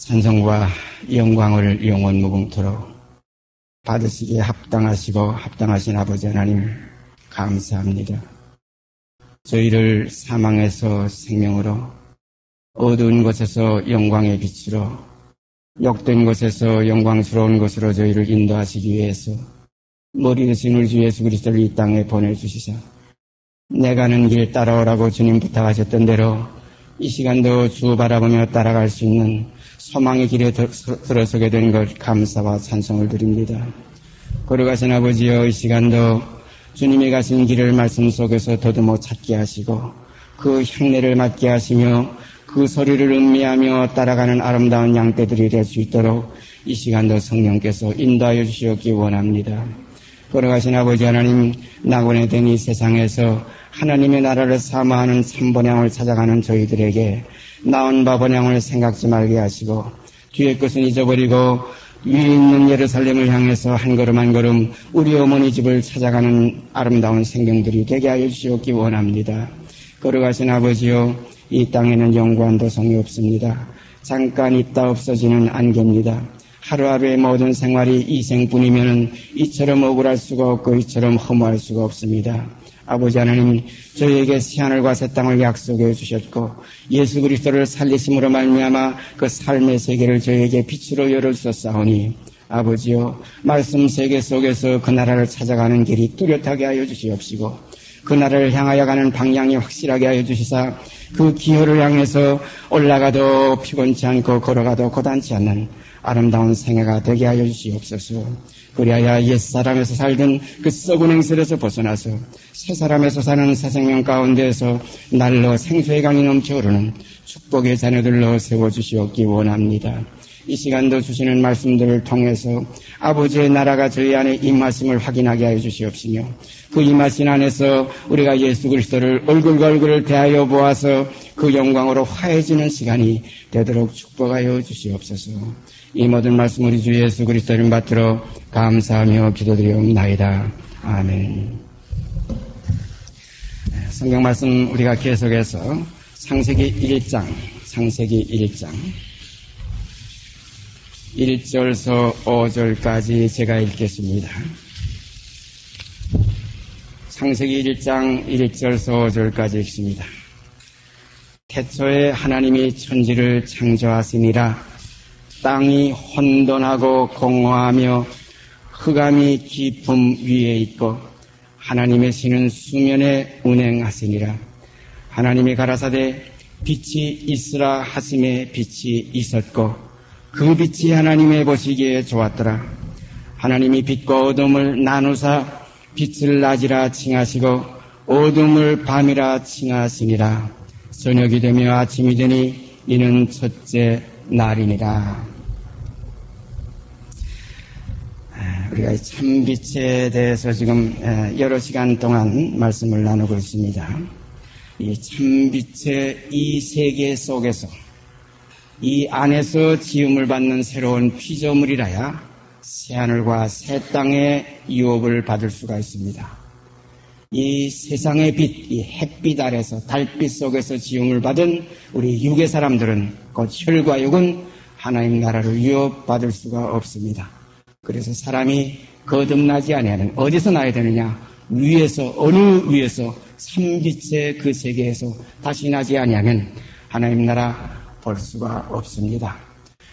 찬송과 영광을 영원 무궁토록 받으시기에 합당하시고 합당하신 아버지 하나님 감사합니다. 저희를 사망에서 생명으로, 어두운 곳에서 영광의 빛으로, 욕된 곳에서 영광스러운 곳으로 저희를 인도하시기 위해서 머리 되신 우리 주 예수 그리스도를 이 땅에 보내주시사 내 가는 길 따라오라고 주님 부탁하셨던 대로 이 시간도 주 바라보며 따라갈 수 있는 소망의 길에 들어서게 된 것 감사와 찬송을 드립니다. 걸어가신 아버지여, 이 시간도 주님이 가신 길을 말씀 속에서 더듬어 찾게 하시고 그 향내를 맡게 하시며 그 소리를 음미하며 따라가는 아름다운 양떼들이 될 수 있도록 이 시간도 성령께서 인도하여 주시옵기 원합니다. 걸어가신 아버지 하나님, 낙원에 된 이 세상에서 하나님의 나라를 사모하는 참번향을 찾아가는 저희들에게 나온 바 번향을 생각지 말게 하시고 뒤의 것은 잊어버리고 위에 있는 예루살렘을 향해서 한 걸음 한 걸음 우리 어머니 집을 찾아가는 아름다운 생명들이 되게 하여 주시옵기 원합니다. 걸어가신 아버지요, 이 땅에는 영구한 도성이 없습니다. 잠깐 있다 없어지는 안개입니다. 하루하루의 모든 생활이 이 생뿐이면 이처럼 억울할 수가 없고 이처럼 허무할 수가 없습니다. 아버지 하나님, 저희에게 새하늘과 새 땅을 약속해 주셨고 예수 그리스도를 살리심으로 말미암아 그 삶의 세계를 저희에게 빛으로 열어주셨사오니 아버지여, 말씀 세계 속에서 그 나라를 찾아가는 길이 뚜렷하게 하여 주시옵시고 그 나라를 향하여 가는 방향이 확실하게 하여 주시사 그 기호를 향해서 올라가도 피곤치 않고 걸어가도 고단치 않는 아름다운 생애가 되게 하여 주시옵소서. 그리하여 옛사람에서 살던 그 썩은 행실에서 벗어나서 새사람에서 사는 새 생명 가운데에서 날로 생수의 강이 넘쳐 흐르는 축복의 자녀들로 세워주시옵기 원합니다. 이 시간도 주시는 말씀들을 통해서 아버지의 나라가 저희 안에 임하심을 확인하게 하여 주시옵시며 그 임하신 안에서 우리가 예수 그리스도를 얼굴과 얼굴을 대하여 보아서 그 영광으로 화해지는 시간이 되도록 축복하여 주시옵소서. 이 모든 말씀 우리 주 예수 그리스도 이름 받들어 감사하며 기도드리옵나이다. 아멘. 성경 말씀 우리가 계속해서 창세기 1장 1절서 5절까지 제가 읽겠습니다. 창세기 1장 1절서 5절까지 읽습니다. 태초에 하나님이 천지를 창조하시니라. 땅이 혼돈하고 공허하며 흑암이 깊음 위에 있고 하나님의 신은 수면에 운행하시니라. 하나님이 가라사대 빛이 있으라 하심에 빛이 있었고 그 빛이 하나님의 보시기에 좋았더라. 하나님이 빛과 어둠을 나누사 빛을 낮이라 칭하시고 어둠을 밤이라 칭하시니라. 저녁이 되며 아침이 되니 이는 첫째 날이니라. 우리가 참빛에 대해서 지금 여러 시간 동안 말씀을 나누고 있습니다. 이 참빛의 이 세계 속에서 이 안에서 지음을 받는 새로운 피조물이라야 새하늘과 새 땅의 유업을 받을 수가 있습니다. 이 세상의 빛, 이 햇빛 아래서 달빛 속에서 지음을 받은 우리 육의 사람들은 곧 혈과 육은 하나님 나라를 유업받을 수가 없습니다. 그래서 사람이 거듭나지 아니하는, 어디서 나야 되느냐? 위에서, 어느 위에서 삼빛의 그 세계에서 다시 나지 아니하면 하나님 나라 볼 수가 없습니다.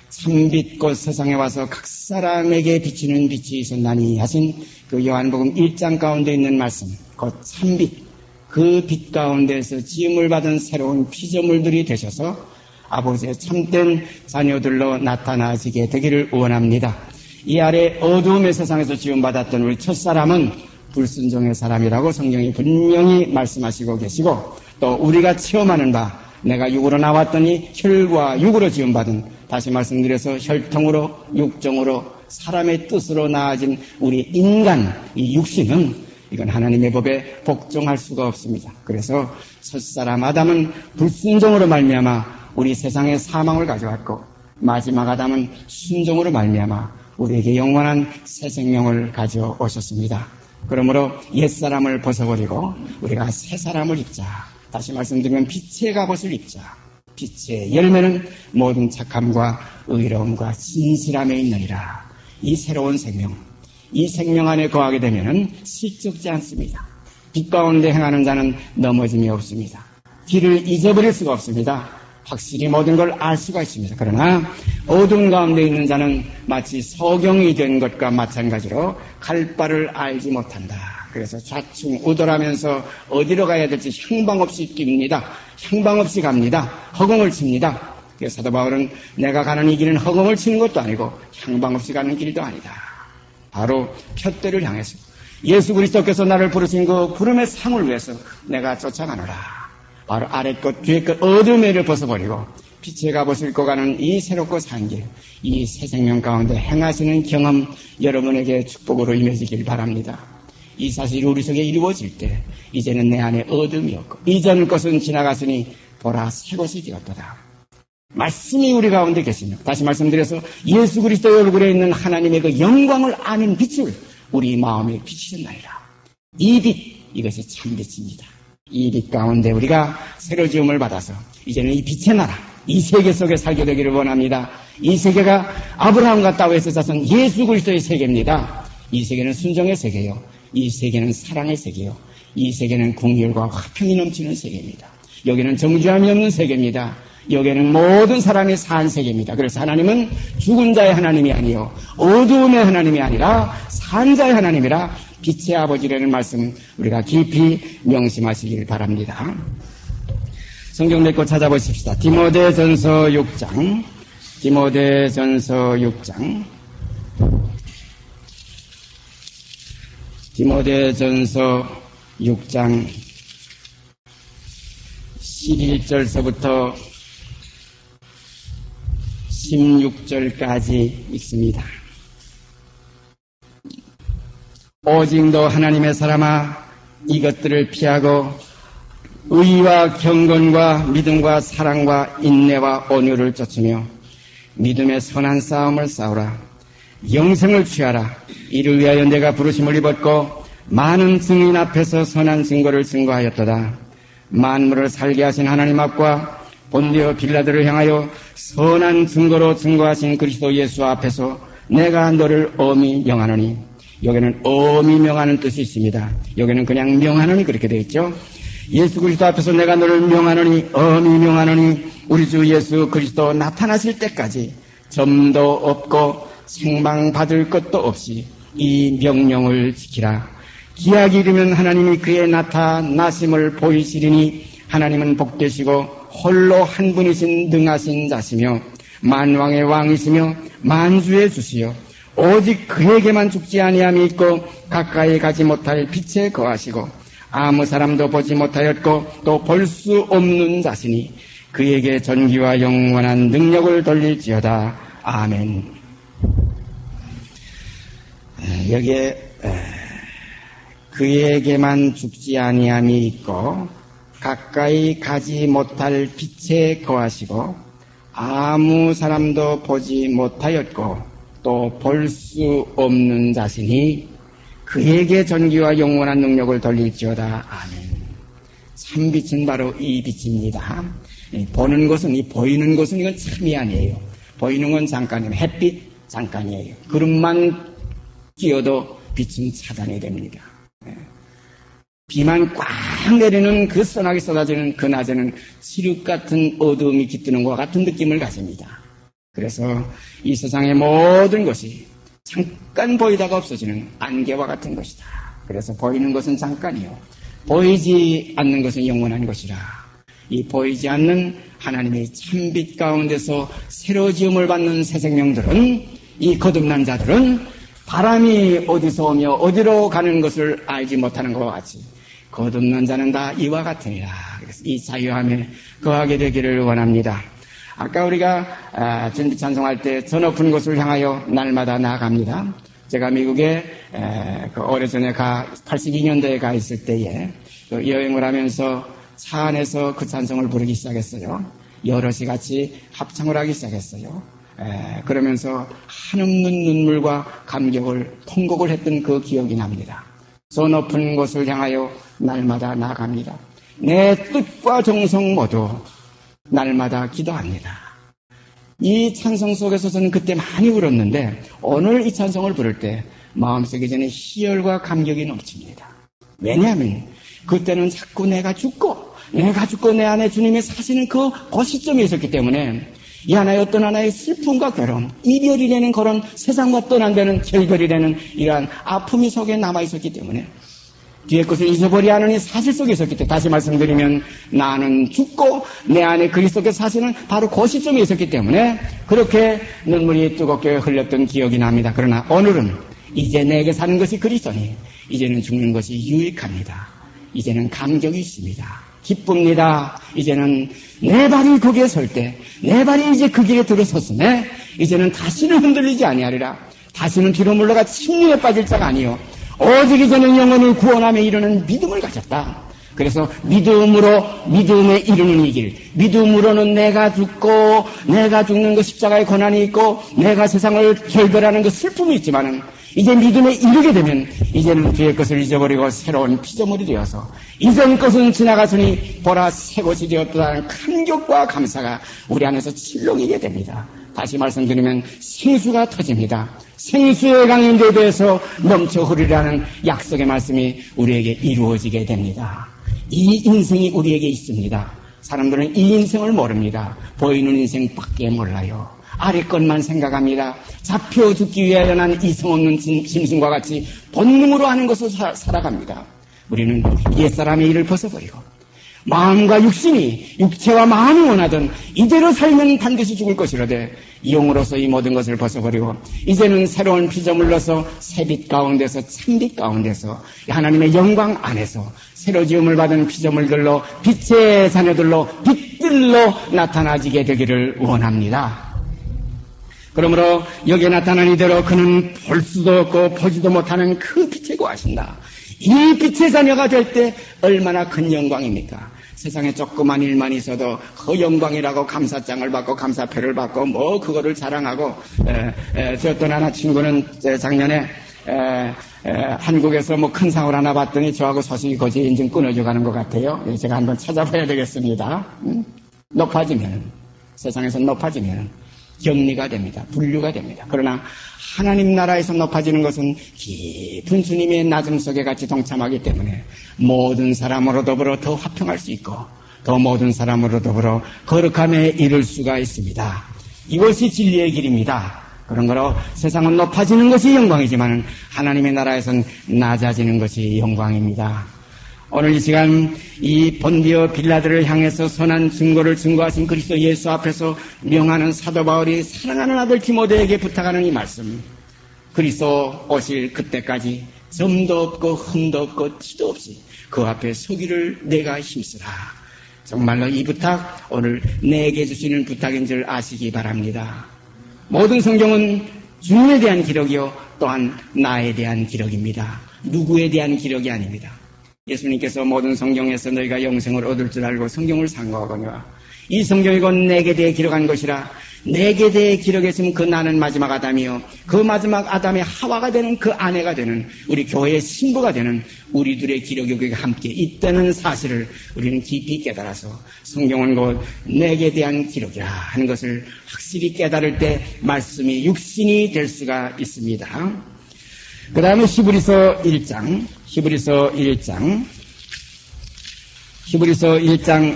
참빛 곧 세상에 와서 각 사람에게 비치는 빛이 있었나니 하신 그 요한복음 1장 가운데 있는 말씀, 곧 참빛, 그 빛 가운데에서 지음을 받은 새로운 피조물들이 되셔서 아버지의 참된 자녀들로 나타나시게 되기를 원합니다. 이 아래 어두움의 세상에서 지음받았던 우리 첫사람은 불순종의 사람이라고 성경이 분명히 말씀하시고 계시고, 또 우리가 체험하는 바, 내가 육으로 나왔더니 혈과 육으로 지음받은, 다시 말씀드려서 혈통으로 육정으로 사람의 뜻으로 나아진 우리 인간, 이 육신은 이건 하나님의 법에 복종할 수가 없습니다. 그래서 첫사람 아담은 불순종으로 말미암아 우리 세상에 사망을 가져왔고, 마지막 아담은 순종으로 말미암아 우리에게 영원한 새 생명을 가져오셨습니다. 그러므로 옛사람을 벗어버리고 우리가 새 사람을 입자. 다시 말씀드리면 빛의 갑옷을 입자. 빛의 열매는 모든 착함과 의로움과 진실함에 있느니라. 이 새로운 생명, 이 생명 안에 거하게 되면은 실적지 않습니다. 빛 가운데 행하는 자는 넘어짐이 없습니다. 길을 잊어버릴 수가 없습니다. 확실히 모든 걸 알 수가 있습니다. 그러나 어둠 가운데 있는 자는 마치 소경이 된 것과 마찬가지로 갈 바를 알지 못한다. 그래서 좌충우돌하면서 어디로 가야 될지 향방 없이 뜁니다. 향방 없이 갑니다. 허공을 칩니다. 그래서 사도 바울은 내가 가는 이 길은 허공을 치는 것도 아니고 향방 없이 가는 길도 아니다. 바로 푯대를 향해서 예수 그리스도께서 나를 부르신 그 부름의 상을 위해서 내가 쫓아가노라. 바로 아래 것 뒤에 것 어둠의 를 벗어버리고 빛의 값을 싣고 가는 이 새롭고 산 길, 이 새 생명 가운데 행하시는 경험 여러분에게 축복으로 임해지길 바랍니다. 이 사실이 우리 속에 이루어질 때 이제는 내 안에 어둠이 없고 이전 것은 지나갔으니 보라 새 것이 되었도다. 말씀이 우리 가운데 계시며 다시 말씀드려서 예수 그리스도의 얼굴에 있는 하나님의 그 영광을 아는 빛을 우리 마음에 비치셨나이다. 이 빛, 이것이 참 빛입니다. 이 빛 가운데 우리가 새로 지음을 받아서 이제는 이 빛의 나라, 이 세계 속에 살게 되기를 원합니다. 이 세계가 아브라함과 다윗의 자손 예수 그리스도의 세계입니다. 이 세계는 순종의 세계요. 이 세계는 사랑의 세계요. 이 세계는 긍휼과 화평이 넘치는 세계입니다. 여기는 정죄함이 없는 세계입니다. 여기는 모든 사람이 산 세계입니다. 그래서 하나님은 죽은 자의 하나님이 아니요 어두움의 하나님이 아니라 산 자의 하나님이라 빛의 아버지라는 말씀 우리가 깊이 명심하시길 바랍니다. 성경 읽고 찾아보십시다. 디모데전서 6장 디모데전서 6장 11절서부터 16절까지 읽습니다. 오직 너 하나님의 사람아 이것들을 피하고 의와 경건과 믿음과 사랑과 인내와 온유를 쫓으며 믿음의 선한 싸움을 싸우라. 영생을 취하라. 이를 위하여 내가 부르심을 입었고 많은 증인 앞에서 선한 증거를 증거하였도다. 만물을 살게 하신 하나님 앞과 본디오 빌라드를 향하여 선한 증거로 증거하신 그리스도 예수 앞에서 내가 너를 엄히 명하노니. 여기는 엄히 명하는 뜻이 있습니다. 여기는 그냥 명하노니 그렇게 되어 있죠. 예수 그리스도 앞에서 내가 너를 명하노니 엄히 명하노니 우리 주 예수 그리스도 나타나실 때까지 점도 없고 생방받을 것도 없이 이 명령을 지키라. 기약이 이르면 하나님이 그의 나타나심을 보이시리니 하나님은 복되시고 홀로 한 분이신 능하신 자시며 만왕의 왕이시며 만주의 주시여 오직 그에게만 죽지 아니함이 있고 가까이 가지 못할 빛에 거하시고 아무 사람도 보지 못하였고 또 볼 수 없는 자시니 그에게 전기와 영원한 능력을 돌릴지어다. 아멘. 여기에 그에게만 죽지 아니함이 있고 가까이 가지 못할 빛에 거하시고 아무 사람도 보지 못하였고 또 볼 수 없는 자시니 그에게 전기와 영원한 능력을 돌릴지어다. 아멘. 참 빛은 바로 이 빛입니다. 보는 것은, 이 보이는 것은 이건 참이 아니에요. 보이는 건 잠깐이에요. 햇빛 잠깐이에요. 구름만 끼어도 빛은 차단이 됩니다. 비만 꽉 내리는 그 소나기 쏟아지는 그 낮에는 칠흑 같은 어두움이 깃드는 것과 같은 느낌을 가집니다. 그래서 이 세상의 모든 것이 잠깐 보이다가 없어지는 안개와 같은 것이다. 그래서 보이는 것은 잠깐이요 보이지 않는 것은 영원한 것이라. 이 보이지 않는 하나님의 참빛 가운데서 새로 지음을 받는 새 생명들은, 이 거듭난 자들은 바람이 어디서 오며 어디로 가는 것을 알지 못하는 것과 같이 거듭난 자는 다 이와 같으니라. 그래서 이 자유함에 거하게 되기를 원합니다. 아까 우리가 전비 찬송할 때 저 높은 곳을 향하여 날마다 나아갑니다. 제가 미국에 오래전에 82년도에 가 있을 때에 여행을 하면서 차 안에서 그 찬송을 부르기 시작했어요. 여럿이 같이 합창을 하기 시작했어요. 그러면서 한없는 눈물과 감격을 통곡을 했던 그 기억이 납니다. 저 높은 곳을 향하여 날마다 나아갑니다. 내 뜻과 정성 모두 날마다 기도합니다. 이 찬송 속에서 저는 그때 많이 울었는데 오늘 이 찬송을 부를 때 마음속에 저는 희열과 감격이 넘칩니다. 왜냐하면 그때는 자꾸 내가 죽고 내 안에 주님이 사시는 그 시점에 있었기 때문에 이 하나의 어떤 하나의 슬픔과 괴로움, 이별이라는 그런 세상과 떠난다는 결별이라는 이러한 아픔이 속에 남아있었기 때문에 뒤에 것을 잊어버려야 하는 이 사실 속에 있었기 때문에 다시 말씀드리면 나는 죽고 내 안에 그리스도께서 사시는 바로 그 시점에 있었기 때문에 그렇게 눈물이 뜨겁게 흘렸던 기억이 납니다. 그러나 오늘은 이제 내게 사는 것이 그리스도니 이제는 죽는 것이 유익합니다. 이제는 감격이 있습니다. 기쁩니다. 이제는 내 발이 거기에 설 때 내 발이 이제 그 길에 들어섰으네 이제는 다시는 흔들리지 아니하리라. 다시는 피로 물러가 침륜에 빠질 자가 아니요 오직 이제는 영혼을 구원함에 이르는 믿음을 가졌다. 그래서 믿음에 이르는 이 길, 믿음으로는 내가 죽고 내가 죽는 그 십자가의 고난이 있고 내가 세상을 결별하는 그 슬픔이 있지만은 이제 믿음에 이르게 되면 이제는 뒤의 것을 잊어버리고 새로운 피조물이 되어서 이전 것은 지나갔으니 보라 새 것이 되었다는 감격과 감사가 우리 안에서 칠렁이게 됩니다. 다시 말씀드리면 생수가 터집니다. 생수의 강인대에 대해서 넘쳐 흐르라는 약속의 말씀이 우리에게 이루어지게 됩니다. 이 인생이 우리에게 있습니다. 사람들은 이 인생을 모릅니다. 보이는 인생밖에 몰라요. 아래 것만 생각합니다. 잡혀 죽기 위하여 난 이성 없는 짐승과 같이 본능으로 하는 것을 살아갑니다. 우리는 옛사람의 일을 벗어버리고 마음과 육신이 육체와 마음이 원하던 이대로 살면 반드시 죽을 것이라되 영으로서 이 모든 것을 벗어버리고 이제는 새로운 피조물로서 새빛 가운데서 참빛 가운데서 하나님의 영광 안에서 새로 지음을 받은 피조물들로 빛의 자녀들로 빛들로 나타나지게 되기를 원합니다. 그러므로 여기에 나타난 이대로 그는 볼 수도 없고 보지도 못하는 그 빛에 거하신다. 이 빛의 자녀가 될 때 얼마나 큰 영광입니까? 세상에 조그만 일만 있어도 그 영광이라고 감사장을 받고 감사표를 받고 뭐 그거를 자랑하고 저 어떤 하나 친구는 작년에 한국에서 뭐 큰 상을 하나 받더니 저하고 소식이 거지 인증 끊어져 가는 것 같아요. 제가 한번 찾아봐야 되겠습니다. 높아지면 세상에서 높아지면 격리가 됩니다. 분류가 됩니다. 그러나 하나님 나라에서 높아지는 것은 깊은 주님의 낮음 속에 같이 동참하기 때문에 모든 사람으로 더불어 더 화평할 수 있고 더 모든 사람으로 더불어 거룩함에 이를 수가 있습니다. 이것이 진리의 길입니다. 그런 거로 세상은 높아지는 것이 영광이지만 하나님의 나라에서는 낮아지는 것이 영광입니다. 오늘 이 시간 이 본디오 빌라들을 향해서 선한 증거를 증거하신 그리스도 예수 앞에서 명하는 사도 바울이 사랑하는 아들 디모데에게 부탁하는 이 말씀, 그리스도 오실 그때까지 점도 없고 흠도 없고 티도 없이 그 앞에 서기를 내가 힘쓰라. 정말로 이 부탁 오늘 내게 주시는 부탁인 줄 아시기 바랍니다. 모든 성경은 주님에 대한 기록이요 또한 나에 대한 기록입니다. 누구에 대한 기록이 아닙니다. 예수님께서 모든 성경에서 너희가 영생을 얻을 줄 알고 성경을 상고하거니와 이 성경이 곧 내게 대해 기록한 것이라. 내게 대해 기록했으면 그 나는 마지막 아담이요 그 마지막 아담의 하와가 되는 그 아내가 되는 우리 교회의 신부가 되는 우리들의 기록이 함께 있다는 사실을 우리는 깊이 깨달아서 성경은 곧 내게 대한 기록이라 하는 것을 확실히 깨달을 때 말씀이 육신이 될 수가 있습니다. 그 다음에 히브리서 1장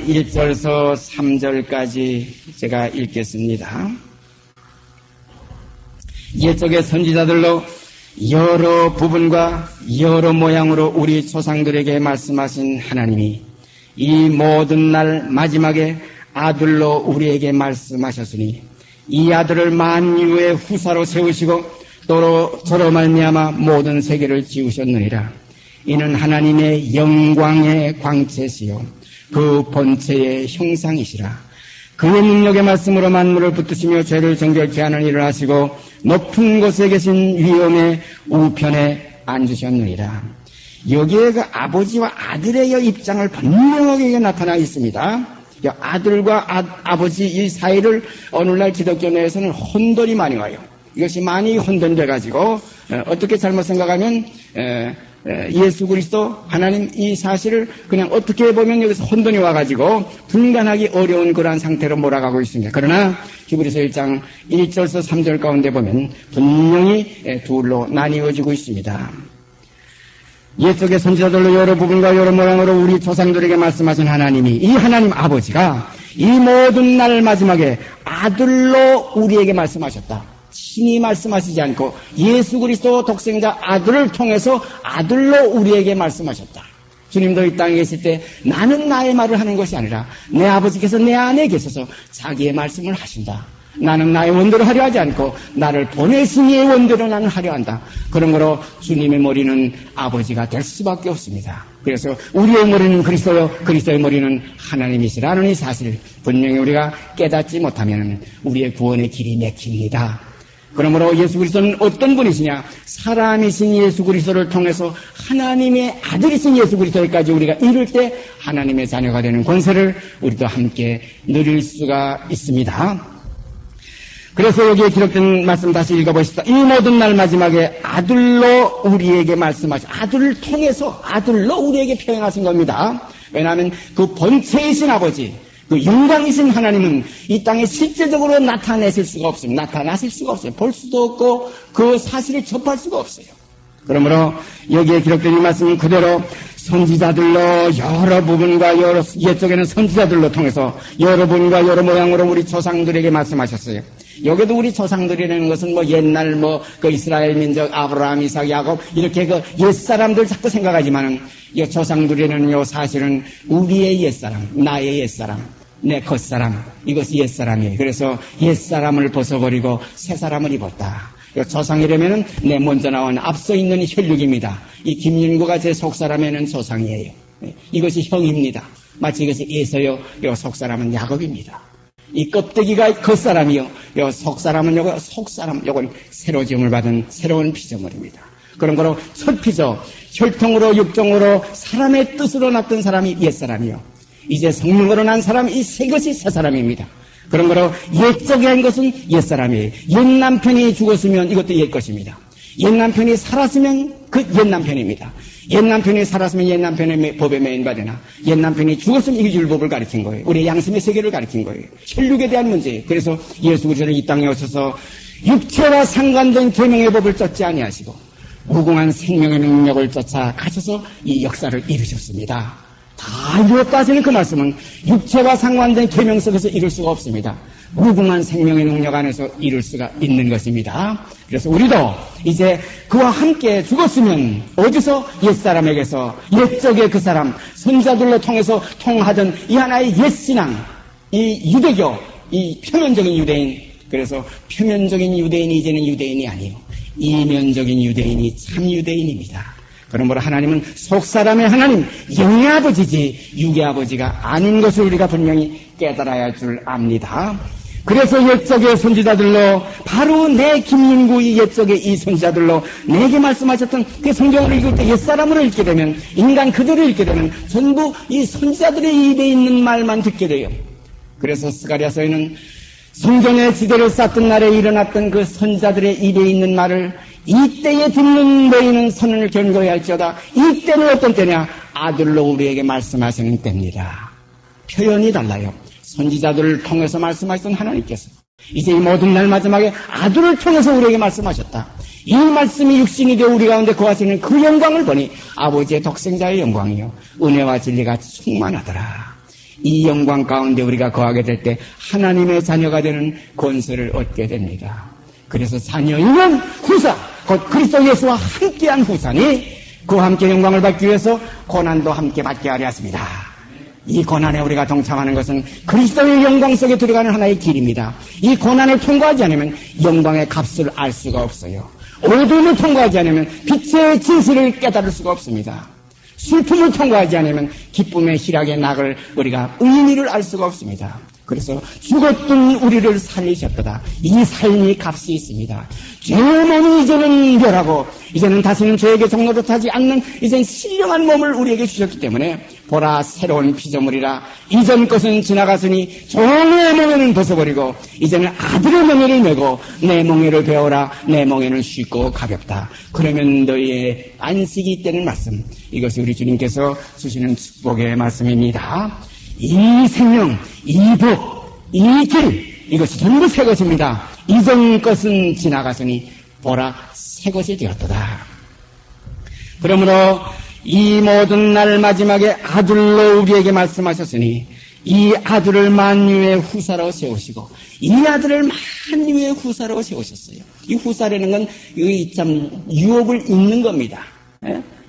1절에서 3절까지 제가 읽겠습니다. 옛적의 선지자들로 여러 부분과 여러 모양으로 우리 조상들에게 말씀하신 하나님이 이 모든 날 마지막에 아들로 우리에게 말씀하셨으니 이 아들을 만유의 후사로 세우시고 또 저로 말미암아 모든 세계를 지으셨느니라. 이는 하나님의 영광의 광채시요 그 본체의 형상이시라. 그의 능력의 말씀으로 만물을 붙드시며 죄를 정결케 하는 일을 하시고 높은 곳에 계신 위엄의 우편에 앉으셨느니라. 여기에 그 아버지와 아들의 입장을 분명하게 나타나 있습니다. 아들과 아버지 이 사이를 오늘날 기독교 내에서는 혼돈이 많이 와요. 이것이 많이 혼돈돼가지고 어떻게 잘못 생각하면 예수 그리스도 하나님 이 사실을 그냥 어떻게 보면 여기서 혼돈이 와가지고 분간하기 어려운 그러한 상태로 몰아가고 있습니다. 그러나 히브리서 1장 1절에서 3절 가운데 보면 분명히 둘로 나뉘어지고 있습니다. 옛적의 선지자들로 여러 부분과 여러 모양으로 우리 조상들에게 말씀하신 하나님이, 이 하나님 아버지가 이 모든 날 마지막에 아들로 우리에게 말씀하셨다. 신이 말씀하시지 않고 예수 그리스도 독생자 아들을 통해서 아들로 우리에게 말씀하셨다. 주님도 이 땅에 계실 때 나는 나의 말을 하는 것이 아니라 내 아버지께서 내 안에 계셔서 자기의 말씀을 하신다. 나는 나의 원대로 하려 하지 않고 나를 보내신 이의 원대로 나는 하려 한다. 그러므로 주님의 머리는 아버지가 될 수밖에 없습니다. 그래서 우리의 머리는 그리스도요, 그리스도의 머리는 하나님이시라는 이 사실 분명히 우리가 깨닫지 못하면 우리의 구원의 길이 막힙니다. 그러므로 예수 그리스도는 어떤 분이시냐? 사람이신 예수 그리스도를 통해서 하나님의 아들이신 예수 그리스도까지 우리가 이룰 때 하나님의 자녀가 되는 권세를 우리도 함께 누릴 수가 있습니다. 그래서 여기에 기록된 말씀 다시 읽어보시다. 이 모든 날 마지막에 아들로 우리에게 말씀하신, 아들을 통해서 아들로 우리에게 표현하신 겁니다. 왜냐하면 그 본체이신 아버지, 그 영광이신 하나님은 이 땅에 실제적으로 나타내실 수가 없습니다. 나타나실 수가 없어요. 볼 수도 없고 그 사실을 접할 수가 없어요. 그러므로 여기에 기록된 이 말씀은 그대로 선지자들로 여러 부분과 여러, 옛적에는 선지자들로 통해서 여러 부분과 여러 모양으로 우리 조상들에게 말씀하셨어요. 여기도 우리 조상들이라는 것은 옛날 그 이스라엘 민족 아브라함, 이삭, 야곱 이렇게 그 옛사람들 자꾸 생각하지만은 이 조상들이라는 요 사실은 우리의 옛사람, 나의 옛사람, 내 겉사람, 이것이 옛사람이에요. 그래서 옛사람을 벗어버리고 새사람을 입었다. 조상이라면은 내 먼저 나온 앞서 있는 혈육입니다. 이 김윤구가 제 속사람에는 조상이에요. 이것이 형입니다. 마치 이것이 에서요, 요 속사람은 야곱입니다. 이 껍데기가 겉사람이요, 요 속사람은 요거 속사람, 요건 새로 지음을 받은 새로운 피조물입니다. 그런 거로 첫 피조, 혈통으로 육종으로 사람의 뜻으로 났던 사람이 옛사람이요. 이제 성령으로 난 사람, 이 세 것이 새 사람입니다. 그런 거로 옛적에 한 것은 옛사람이에요. 옛남편이 죽었으면 이것도 옛것입니다. 옛남편이 살았으면 그 옛남편입니다. 옛남편이 살았으면 옛남편의 법에 매인받으나 옛남편이 죽었으면 이게 율법을 가르친 거예요. 우리의 양심의 세계를 가르친 거예요. 혈육에 대한 문제예요. 그래서 예수 그리스도는 이 땅에 오셔서 육체와 상관된 계명의 법을 쫓지 아니하시고 무궁한 생명의 능력을 쫓아 가셔서 이 역사를 이루셨습니다. 다 이루었다 하시는 그 말씀은 육체와 상관된 계명 속에서 이룰 수가 없습니다. 무궁한 생명의 능력 안에서 이룰 수가 있는 것입니다. 그래서 우리도 이제 그와 함께 죽었으면 어디서 옛사람에게서 옛적의 그 사람 선자들로 통해서 통하던 이 하나의 옛신앙, 이 유대교, 이 표면적인 유대인, 그래서 표면적인 유대인이 이제는 유대인이 아니에요. 이면적인 유대인이 참 유대인입니다. 그러므로 하나님은 속사람의 하나님, 영의 아버지지 육의 아버지가 아닌 것을 우리가 분명히 깨달아야 할 줄 압니다. 그래서 옛적의 선지자들로 바로 내 김윤구 이 옛적의 이 선지자들로 내게 말씀하셨던 그 성경을 읽을 때 옛사람으로 읽게 되면 인간 그대로 읽게 되면 전부 이 선지자들의 입에 있는 말만 듣게 돼요. 그래서 스가랴서에는 성전의 지대를 쌓던 날에 일어났던 그 선지자들의 입에 있는 말을 이때에 듣는 너희는 선을 견고히 할지어다. 이때는 어떤 때냐? 아들로 우리에게 말씀하시는 때입니다. 표현이 달라요. 선지자들을 통해서 말씀하셨던 하나님께서 이제 이 모든 날 마지막에 아들을 통해서 우리에게 말씀하셨다. 이 말씀이 육신이 되어 우리 가운데 거하시는 그 영광을 보니 아버지의 독생자의 영광이요 은혜와 진리가 충만하더라. 이 영광 가운데 우리가 거하게 될 때 하나님의 자녀가 되는 권세를 얻게 됩니다. 그래서 자녀이면 후사, 곧 그리스도 예수와 함께한 후사니 그와 함께 영광을 받기 위해서 고난도 함께 받게 하려 하십니다. 이 고난에 우리가 동참하는 것은 그리스도의 영광 속에 들어가는 하나의 길입니다. 이 고난을 통과하지 않으면 영광의 값을 알 수가 없어요. 어둠을 통과하지 않으면 빛의 진실을 깨달을 수가 없습니다. 슬픔을 통과하지 않으면 기쁨의 희락의 낙을 우리가 의미를 알 수가 없습니다. 그래서 죽었던 우리를 살리셨도다. 이 삶이 값이 있습니다. 죄의 몸이 이제는 멸하고 이제는 다시는 죄에게 종노릇하지 않는 이제는 신령한 몸을 우리에게 주셨기 때문에 보라 새로운 피조물이라 이전 것은 지나갔으니 종의 멍에는 벗어버리고 이제는 아들의 멍에를 메고 내 멍에를 배워라. 내 멍에는 쉽고 가볍다. 그러면 너희의 안식이 있다는 말씀, 이것이 우리 주님께서 주시는 축복의 말씀입니다. 이 생명, 이 복, 이 길, 이것이 전부 새 것입니다. 이전 것은 지나갔으니 보라 새 것이 되었도다. 그러므로 이 모든 날 마지막에 아들로 우리에게 말씀하셨으니 이 아들을 만유의 후사로 세우시고 이 아들을 만유의 후사로 세우셨어요. 이 후사라는 건 참 유업을 잇는 겁니다.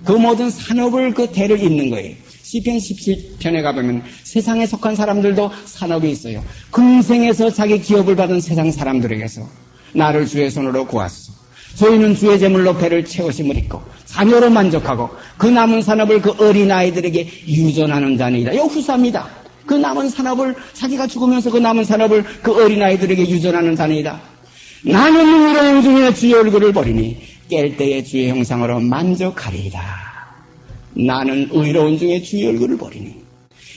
그 모든 산업을 그 대를 잇는 거예요. 시편 17편에 가보면 세상에 속한 사람들도 산업이 있어요. 금생에서 자기 기업을 받은 세상 사람들에게서 나를 주의 손으로 구하소서. 저희는 주의 제물로 배를 채우심을 입고 자녀로 만족하고 그 남은 산업을 그 어린아이들에게 유전하는 자니이다. 이거 후사입니다. 그 남은 산업을 자기가 죽으면서 그 남은 산업을 그 어린아이들에게 유전하는 자니이다. 나는 의로운 중에 주의 얼굴을 보리니 깰 때에 주의 형상으로 만족하리이다. 나는 의로운 중에 주의 얼굴을 보리니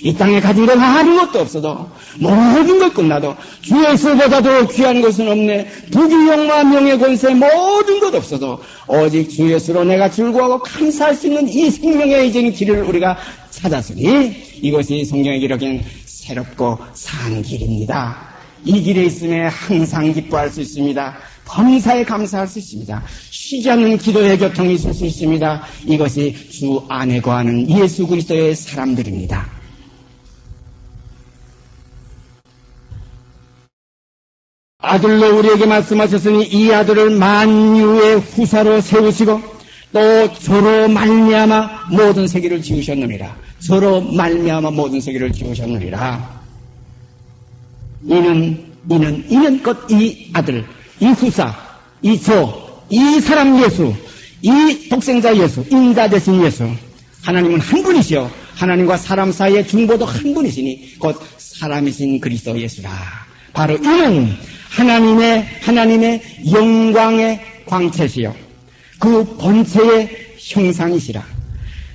이 땅에 가진 것 아무것도 없어도 모든 것 끝나도 주예수보다도 귀한 것은 없네. 부귀영화 명예 권세 모든 것 없어도 오직 주 예수로 내가 즐거워하고 감사할 수 있는 이 생명의 이전 길을 우리가 찾았으니 이것이 성경에 기록된 새롭고 산 길입니다. 이 길에 있음에 항상 기뻐할 수 있습니다. 범사에 감사할 수 있습니다. 쉬지 않는 기도의 교통이 있을 수 있습니다. 이것이 주 안에 거하는 예수 그리스도의 사람들입니다. 아들로 우리에게 말씀하셨으니 이 아들을 만유의 후사로 세우시고 또 저로 말미암아 모든 세계를 지으셨느니라. 저로 말미암아 모든 세계를 지으셨느니라. 이는 곧 이 아들, 이 후사, 이 사람 예수, 이 독생자 예수, 인자 되신 예수. 하나님은 한 분이시요 하나님과 사람 사이의 중보도 한 분이시니 곧 사람이신 그리스도 예수라. 바로 이는 하나님의 영광의 광채시요 그 본체의 형상이시라.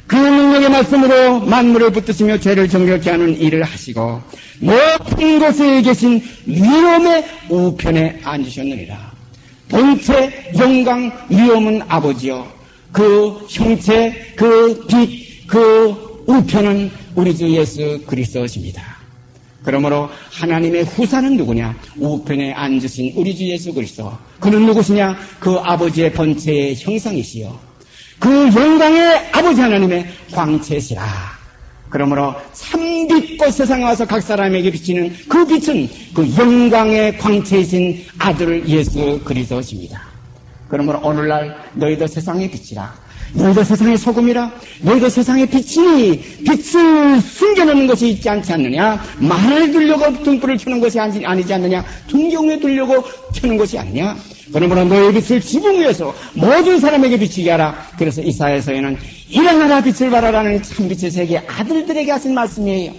그 능력의 말씀으로 만물을 붙드시며 죄를 정결케 하는 일을 하시고 높은 곳에 계신 위엄의 우편에 앉으셨느니라. 본체 영광 위엄은 아버지요 그 형체 그 빛 그 우편은 우리 주 예수 그리스도십니다. 그러므로 하나님의 후사는 누구냐? 우편에 앉으신 우리 주 예수 그리스도. 그는 누구시냐? 그 아버지의 본체의 형상이시요 그 영광의 아버지 하나님의 광채시라. 그러므로 참빛꽃 세상에 와서 각 사람에게 비치는 그 빛은 그 영광의 광채이신 아들 예수 그리스도십니다. 그러므로 오늘날 너희도 세상의 빛이라. 너희도 세상의 소금이라. 너희도 세상의 빛이니 빛을 숨겨놓는 것이 있지 않지 않느냐? 말을 두려고 등불을 켜는 것이 아니지 않느냐? 등경에 두려고 켜는 것이 아니냐? 그러므로 너의 빛을 지붕 위에서 모든 사람에게 비치게 하라. 그래서 이사야서에는 일어나라 빛을 발하라는 참빛의 세계 아들들에게 하신 말씀이에요.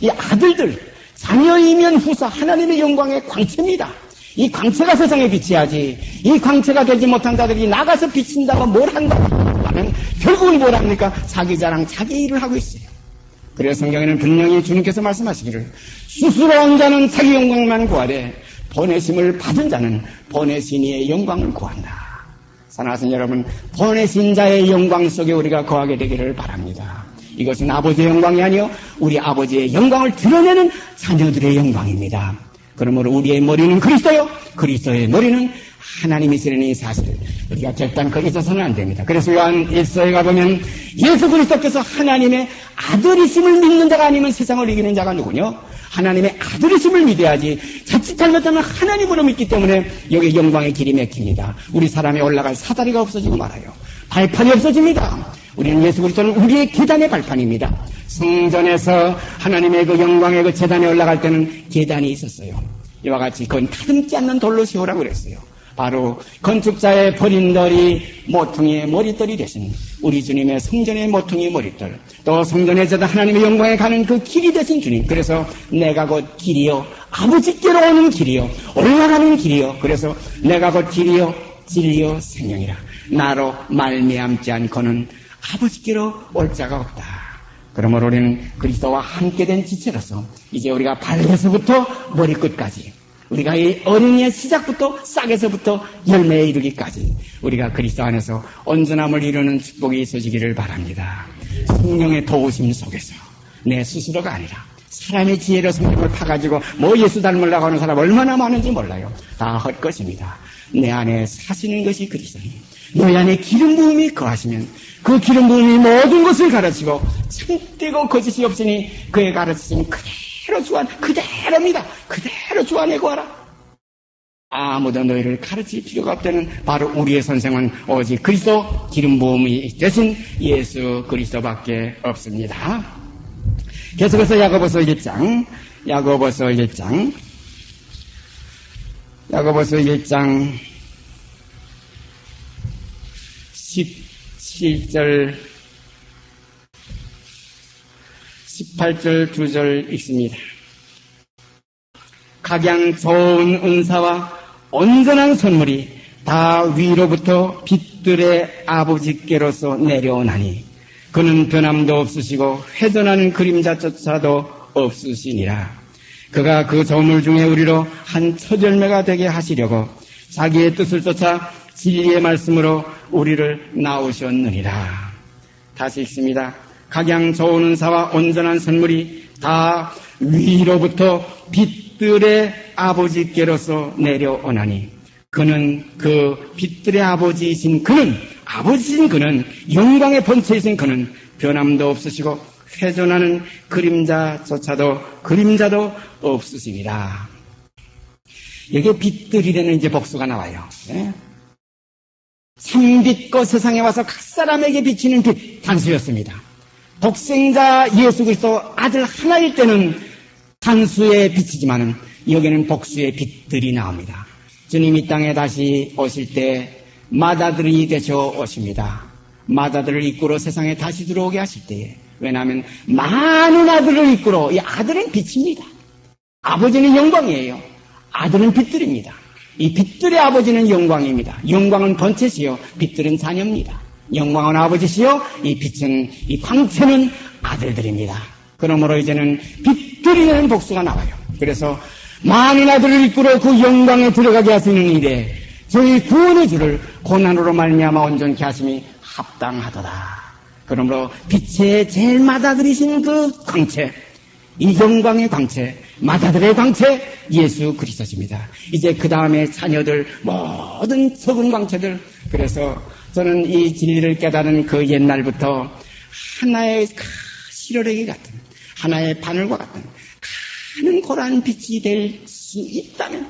이 아들들, 자녀이면 후사 하나님의 영광의 광채입니다. 이 광채가 세상에 비치야지. 이 광채가 되지 못한 자들이 나가서 비친다고 뭘 한다 하면 결국은 뭘 합니까? 자기 자랑, 자기 일을 하고 있어요. 그래서 성경에는 분명히 주님께서 말씀하시기를 스스로운 자는 자기 영광만 구하되 보내심을 받은 자는 보내신 이의 영광을 구한다. 사랑하는 여러분, 보내신 자의 영광 속에 우리가 거하게 되기를 바랍니다. 이것은 아버지의 영광이 아니요 우리 아버지의 영광을 드러내는 자녀들의 영광입니다. 그러므로 우리의 머리는 그리스도요 그리스도의 머리는 하나님이시라는 이 사실을 우리가 결단코 잊어서는 안 됩니다. 그래서 요한 1서에 가보면 예수 그리스도께서 하나님의 아들이심을 믿는 자가 아니면 세상을 이기는 자가 누구냐? 하나님의 아들이심을 믿어야지. 자칫 잘못하면 하나님으로 믿기 때문에 여기 영광의 길이 막힙니다. 우리 사람이 올라갈 사다리가 없어지고 말아요. 발판이 없어집니다. 우리는 예수 그리스도는 우리의 계단의 발판입니다. 성전에서 하나님의 그 영광의 그 제단에 올라갈 때는 계단이 있었어요. 이와 같이 그건 다듬지 않는 돌로 세우라고 그랬어요. 바로 건축자의 버린 돌이 모퉁이의 머릿돌이 되신 우리 주님의 성전의 모퉁이 머릿돌, 또 성전의 제단 하나님의 영광에 가는 그 길이 되신 주님. 그래서 내가 곧 길이요 아버지께로 오는 길이요 올라가는 길이요. 그래서 내가 곧 길이요 진리요 생명이라. 나로 말미암지 않고는 아버지께로 올 자가 없다. 그러므로 우리는 그리스도와 함께 된 지체로서 이제 우리가 발에서부터 머리끝까지, 우리가 이 어린이의 시작부터 싹에서부터 열매에 이르기까지 우리가 그리스도 안에서 온전함을 이루는 축복이 있어지기를 바랍니다. 성령의 도우심 속에서 내 스스로가 아니라 사람의 지혜로 성경을 파가지고 예수 닮으려고 하는 사람 얼마나 많은지 몰라요. 다 헛것입니다. 내 안에 사시는 것이 그리스도니 너희 안에 기름 부음이 거하시면 그 기름 부음이 모든 것을 가르치고 참되고 거짓이 없으니 그의 가르치심 그대로입니다. 그대로 주안내고 하라. 아무도 너희를 가르칠 필요가 없다는 바로 우리의 선생은 오직 그리스도 기름 부음이 되신 예수 그리스도밖에 없습니다. 계속해서 야고보서 1장 17절 18절 2절 읽습니다. 각양 좋은 은사와 온전한 선물이 다 위로부터 빛들의 아버지께로서 내려오나니 그는 변함도 없으시고 회전하는 그림자조차도 없으시니라. 그가 그 저물 중에 우리로 한 첫 열매가 되게 하시려고 자기의 뜻을 쫓아 진리의 말씀으로 우리를 낳으셨느니라. 다시 읽습니다. 각양 좋은 은사와 온전한 선물이 다 위로부터 빛들의 아버지께로서 내려오나니 그는 그 빛들의 아버지이신 그는 영광의 본체이신 그는 변함도 없으시고 회전하는 그림자도 없으시니라. 여기에 빛들이라는 이제 복수가 나와요. 네? 참빛과 세상에 와서 각 사람에게 비치는 빛 단수였습니다. 독생자 예수 그리스도 아들 하나일 때는 단수의 빛이지만은 여기는 복수의 빛들이 나옵니다. 주님 이 땅에 다시 오실 때 맏아들이 되셔 오십니다. 맏아들을 이끌어 세상에 다시 들어오게 하실 때에, 왜냐하면 많은 아들을 이끌어, 이 아들은 빛입니다. 아버지는 영광이에요. 아들은 빛들입니다. 이 빛들의 아버지는 영광입니다. 영광은 본체시요 빛들은 자녀입니다. 영광은 아버지시요 이 빛은, 이 광채는 아들들입니다. 그러므로 이제는 빛들이라는 복수가 나와요. 그래서 많은 아들을 이끌어 그 영광에 들어가게 하시는 일에 저희 구원의 주를 고난으로 말미암아 온전케 하심이 합당하도다. 그러므로 빛의 제일 맏아들이신 그 광채, 이 영광의 광채, 맏아들의 광채 예수 그리스도십니다. 이제 그 다음에 자녀들 모든 적은 광채들, 그래서 저는 이 진리를 깨달은 그 옛날부터 하나의 시러레기 같은, 하나의 바늘과 같은 가는 고란 빛이 될 수 있다면,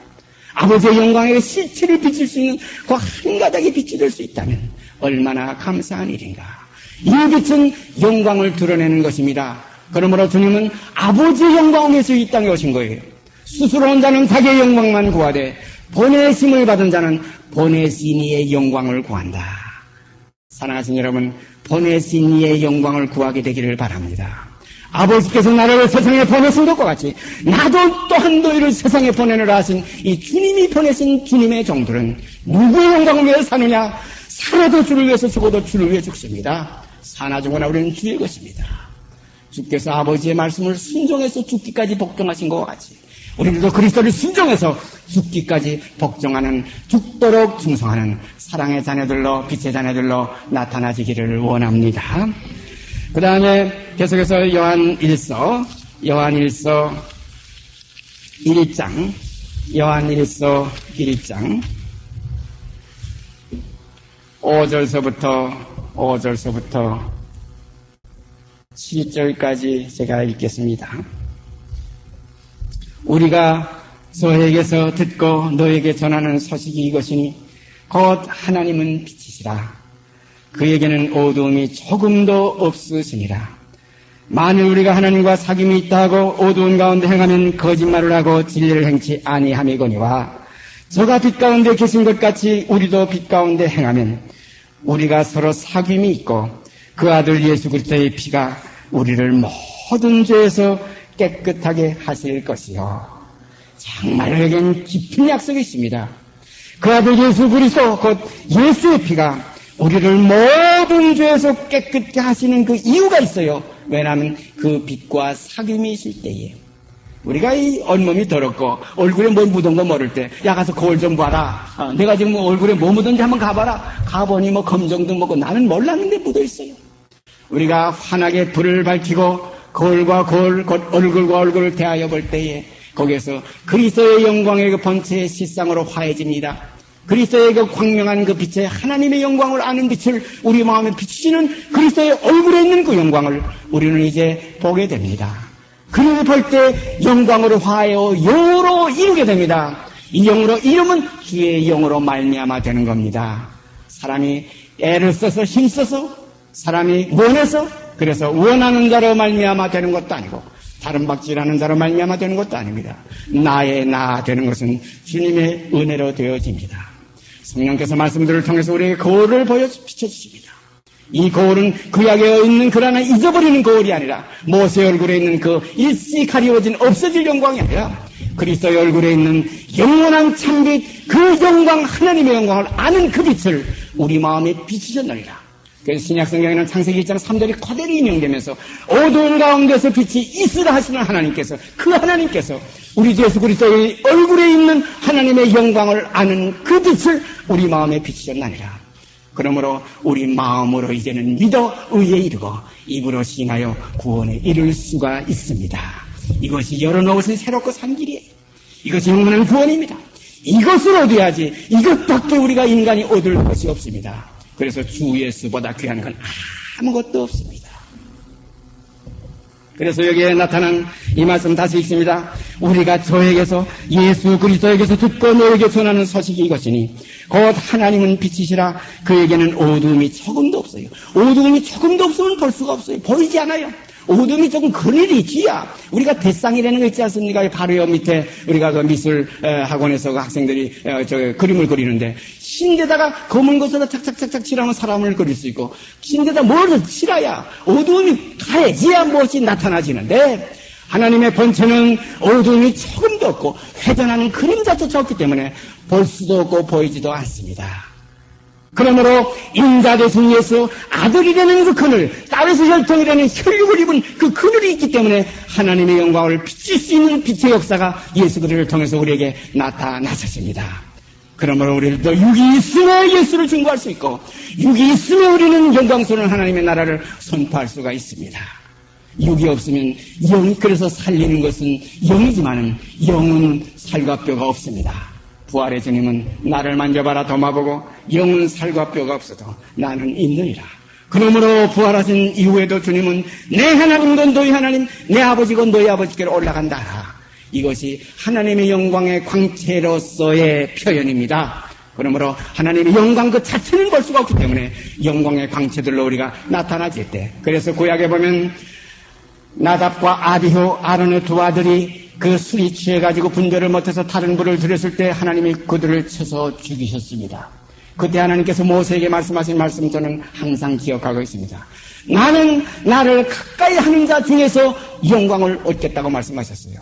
아버지의 영광의 실체를 비칠 수 있는 그 한 가닥의 빛이 될 수 있다면 얼마나 감사한 일인가. 이 빛은 영광을 드러내는 것입니다. 그러므로 주님은 아버지의 영광을 위해서 이 땅에 오신 거예요. 스스로 온 자는 자기의 영광만 구하되 보내심을 받은 자는 보내신 이의 영광을 구한다. 사랑하신 여러분, 보내신 이의 영광을 구하게 되기를 바랍니다. 아버지께서 나를 세상에 보내신 것과 같이 나도 또한 너희를 세상에 보내느라 하신 이 주님이 보내신 주님의 종들은 누구의 영광을 위해 사느냐? 살아도 주를 위해서 죽어도 주를 위해 죽습니다. 사나 죽으나 우리는 주의 것입니다. 주께서 아버지의 말씀을 순종해서 죽기까지 복종하신 것과 같이 우리들도 그리스도를 순종해서 죽기까지 복종하는, 죽도록 충성하는 사랑의 자녀들로, 빛의 자녀들로 나타나시기를 원합니다. 그 다음에 계속해서 요한일서 1장 5절서부터 7절까지 제가 읽겠습니다. 우리가 저에게서 듣고 너에게 전하는 소식이 이것이니 곧 하나님은 빛이시라. 그에게는 어두움이 조금도 없으시니라. 만일 우리가 하나님과 사귐이 있다 하고 어두운 가운데 행하면 거짓말을 하고 진리를 행치 아니함이거니와 저가 빛 가운데 계신 것 같이 우리도 빛 가운데 행하면 우리가 서로 사귐이 있고 그 아들 예수 그리스도의 피가 우리를 모든 죄에서 깨끗하게 하실 것이요. 정말 여기는 깊은 약속이 있습니다. 그 아들 예수 그리스도 곧 예수의 피가 우리를 모든 죄에서 깨끗게 하시는 그 이유가 있어요. 왜냐하면 그 빛과 사귐이 있을 때에 우리가 이 온몸이 더럽고 얼굴에 뭘 묻은 거 모를 때 야 가서 거울 좀 봐라. 내가 지금 얼굴에 뭐 묻은지 한번 가봐라. 가보니 뭐 검정도 먹고 나는 몰랐는데 묻어 있어요. 우리가 환하게 불을 밝히고 거울과 거울, 얼굴과 얼굴을 대하여 볼 때에 거기에서 그리스도의 영광의 그 본체의 실상으로 화해집니다. 그리스도의 그 광명한 그 빛에 하나님의 영광을 아는 빛을 우리 마음에 비추시는 그리스도의 얼굴에 있는 그 영광을 우리는 이제 보게 됩니다. 그를 볼 때 영광으로 화하여 영으로 이루게 됩니다. 이 영으로 이루면 주의 영으로 말미암아 되는 겁니다. 사람이 애를 써서 힘써서 사람이 원해서 그래서 원하는 자로 말미암아 되는 것도 아니고 다른 박질하는 자로 말미암아 되는 것도 아닙니다. 나의 나 되는 것은 주님의 은혜로 되어집니다. 성령께서 말씀들을 통해서 우리에게 거울을 비춰주십니다. 이 거울은 구약에 있는 그 하나 잊어버리는 거울이 아니라 모세 얼굴에 있는 그 일시 가리워진 없어질 영광이 아니라 그리스도의 얼굴에 있는 영원한 참빛 그 영광 하나님의 영광을 아는 그 빛을 우리 마음에 비추셨느니라. 그래서 신약성경에는 창세기 1장 3절이 그대로 인용되면서 어두운 가운데서 빛이 있으라 하시는 하나님께서 그 하나님께서 우리 주 예수 그리스도의 얼굴에 있는 하나님의 영광을 아는 그 빛을 우리 마음에 비추셨나니라. 그러므로 우리 마음으로 이제는 믿어 의에 이르고 입으로 시인하여 구원에 이를 수가 있습니다. 이것이 열어놓으신 새롭고 산 길이에요. 이것이 영원한 구원입니다. 이것을 얻어야지 이것밖에 우리가 인간이 얻을 것이 없습니다. 그래서 주 예수보다 귀한 건 아무것도 없습니다. 그래서 여기에 나타난 이 말씀 다시 읽습니다. 우리가 저에게서 예수 그리스도에게서 듣고 너에게 전하는 소식이 이것이니 곧 하나님은 빛이시라 그에게는 어두움이 조금도 없어요. 어두움이 조금도 없으면 볼 수가 없어요. 보이지 않아요. 어둠이 조금 그늘이 있지야. 우리가 대상이라는 거 있지 않습니까? 바로 여 밑에 우리가 그 미술 학원에서 그 학생들이 그림을 그리는데 흰데다가 검은 것으로 착착착착 칠하면 사람을 그릴 수 있고 흰데다 뭘 칠해야 어두움이 가해지야 무엇이 나타나지는데 하나님의 본체는 어두움이 조금도 없고 회전하는 그림자조차 없기 때문에 볼 수도 없고 보이지도 않습니다. 그러므로 인자 되신 예수 아들이 되는 그 그늘 딸에서 혈통이라는 혈육을 입은 그 그늘이 있기 때문에 하나님의 영광을 비칠 수 있는 빛의 역사가 예수 그리스도를 통해서 우리에게 나타나셨습니다. 그러므로 우리도 육이 있으면 예수를 증거할 수 있고 육이 있으면 우리는 영광스러운 하나님의 나라를 선포할 수가 있습니다. 육이 없으면 영이 그래서 살리는 것은 영이지만은 영은 살과 뼈가 없습니다. 부활의 주님은 나를 만져봐라 도마보고 영은 살과 뼈가 없어도 나는 있느니라. 그러므로 부활하신 이후에도 주님은 내 하나님도 너희 하나님 내 아버지고 너희 아버지께로 올라간다. 이것이 하나님의 영광의 광채로서의 표현입니다. 그러므로 하나님의 영광 그 자체는 볼 수가 없기 때문에 영광의 광채들로 우리가 나타나질 때 그래서 구약에 보면 나답과 아비후 아론의 두 아들이 그 술이 취해가지고 분별을 못해서 다른 불을 들였을 때 하나님이 그들을 쳐서 죽이셨습니다. 그때 하나님께서 모세에게 말씀하신 말씀 저는 항상 기억하고 있습니다. 나는 나를 가까이 하는 자 중에서 영광을 얻겠다고 말씀하셨어요.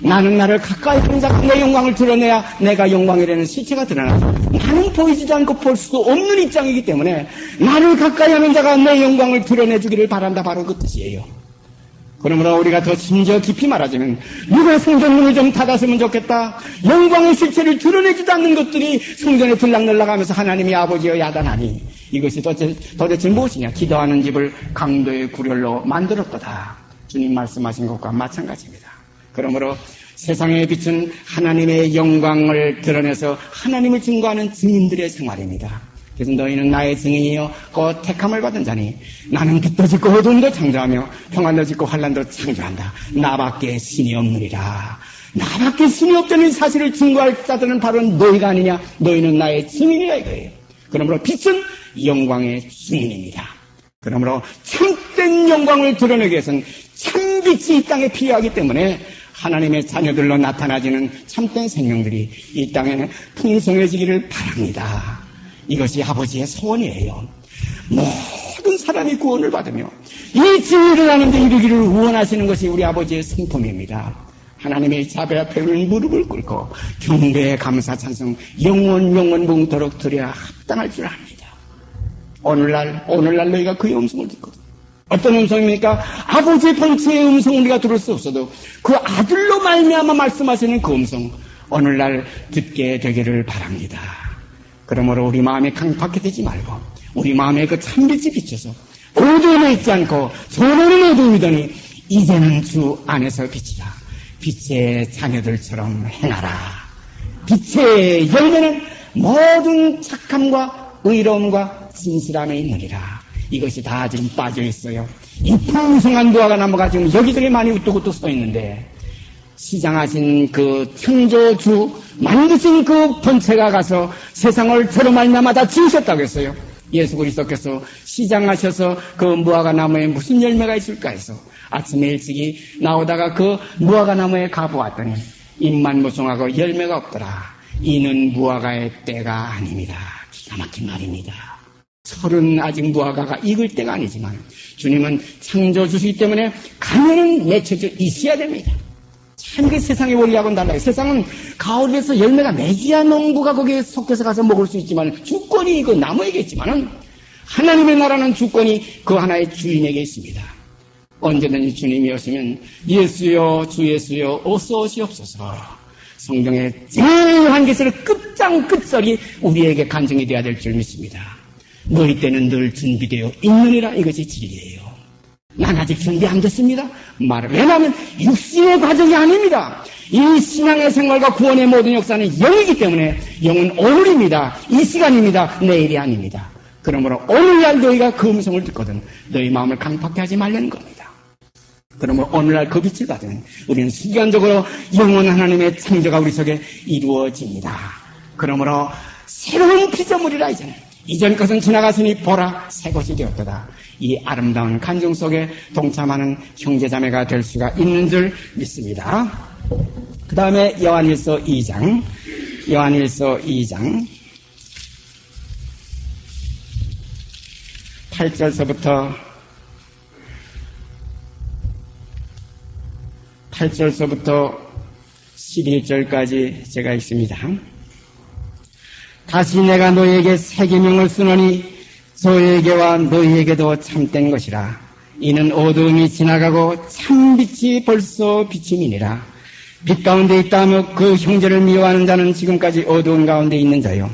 나는 나를 가까이 하는 자가 내 영광을 드러내야 내가 영광이라는 실체가 드러나죠. 나는 보이지도 않고 볼 수도 없는 입장이기 때문에 나를 가까이 하는 자가 내 영광을 드러내주기를 바란다. 바로 그 뜻이에요. 그러므로 우리가 더 심지어 깊이 말하자면 누가 성전문을 좀 닫았으면 좋겠다. 영광의 실체를 드러내지도 않는 것들이 성전에 들락날락하면서 하나님이 아버지여 야단하니 이것이 도대체 무엇이냐. 기도하는 집을 강도의 구렬로 만들었도다. 주님 말씀하신 것과 마찬가지입니다. 그러므로 세상에 비춘 하나님의 영광을 드러내서 하나님을 증거하는 증인들의 생활입니다. 그래서 너희는 나의 증인이요 곧 택함을 받은 자니 나는 빛도 짓고 어둠도 창조하며 평안도 짓고 환난도 창조한다. 나밖에 신이 없느니라. 나밖에 신이 없다는 사실을 증거할 자들은 바로 너희가 아니냐. 너희는 나의 증인이라 이거예요. 그러므로 빛은 영광의 증인입니다. 그러므로 참된 영광을 드러내기 위해서는 참빛이 이 땅에 필요하기 때문에 하나님의 자녀들로 나타나지는 참된 생명들이 이 땅에 풍성해지기를 바랍니다. 이것이 아버지의 소원이에요. 모든 사람이 구원을 받으며 이 진리를 아는데 이르기를 원하시는 것이 우리 아버지의 성품입니다. 하나님의 자배 앞에 무릎을 꿇고 경배 감사 찬송 영원 뭉도록 드려야 합당할 줄 압니다. 오늘날 너희가 그의 음성을 듣거든. 어떤 음성입니까? 아버지의 본체의 음성을 우리가 들을 수 없어도 그 아들로 말미암아 말씀하시는 그 음성, 오늘날 듣게 되기를 바랍니다. 그러므로 우리 마음에 강팍해 되지 말고 우리 마음에 그 참빛이 비춰서 어두움에 있지 않고 전에는 어두움이더니 이제는 주 안에서 빛이다. 빛의 자녀들처럼 행하라. 빛의 열매는 모든 착함과 의로움과 진실함에 있느니라. 이것이 다 지금 빠져 있어요. 이 풍성한 무화과 나무가 지금 여기저기 많이 우뚝우뚝 써 있는데 시장하신 그 창조주 만드신 그 본체가 가서 세상을 저로 말미암아 다 지으셨다고 했어요. 예수 그리스도께서 시장하셔서 그 무화과 나무에 무슨 열매가 있을까 해서 아침에 일찍이 나오다가 그 무화과 나무에 가보았더니 잎만 무성하고 열매가 없더라. 이는 무화과의 때가 아닙니다. 기가 막힌 말입니다. 철은 아직 무화과가 익을 때가 아니지만 주님은 창조주시기 때문에 가면은 맺혀져 있어야 됩니다. 참 그 세상의 원리하고는 달라요. 세상은 가을에서 열매가 맺어야 농부가 거기에 속해서 가서 먹을 수 있지만 주권이 그 나무에게 있지만은 하나님의 나라는 주권이 그 하나의 주인에게 있습니다. 언제든지 주님이 오시면 예수여 주 예수여 어서 오시옵소서. 성경의 제한 것을 끝장끝설이 우리에게 간증이 되어야 될 줄 믿습니다. 너희 때는 늘 준비되어 있느니라. 이것이 진리예요. 난 아직 준비 안 됐습니다. 왜냐하면 육신의 과정이 아닙니다. 이 신앙의 생활과 구원의 모든 역사는 영이기 때문에 영은 오늘입니다. 이 시간입니다. 내일이 아닙니다. 그러므로 오늘날 너희가 그 음성을 듣거든 너희 마음을 강팍해 하지 말라는 겁니다. 그러므로 오늘날 그 빛을 받으면 우리는 순간적으로 영원한 하나님의 창조가 우리 속에 이루어집니다. 그러므로 새로운 피조물이라 이제는. 이전 것은 지나갔으니 보라 새 것이 되었도다. 이 아름다운 간증 속에 동참하는 형제자매가 될 수가 있는 줄 믿습니다. 그 다음에 요한일서 2장 8절서부터 11절까지 제가 있습니다. 다시 내가 너희에게 새 계명을 쓰노니 저에게와 너희에게도 참된 것이라. 이는 어두움이 지나가고 참빛이 벌써 비침이니라. 빛 가운데 있다며 그 형제를 미워하는 자는 지금까지 어두운 가운데 있는 자요.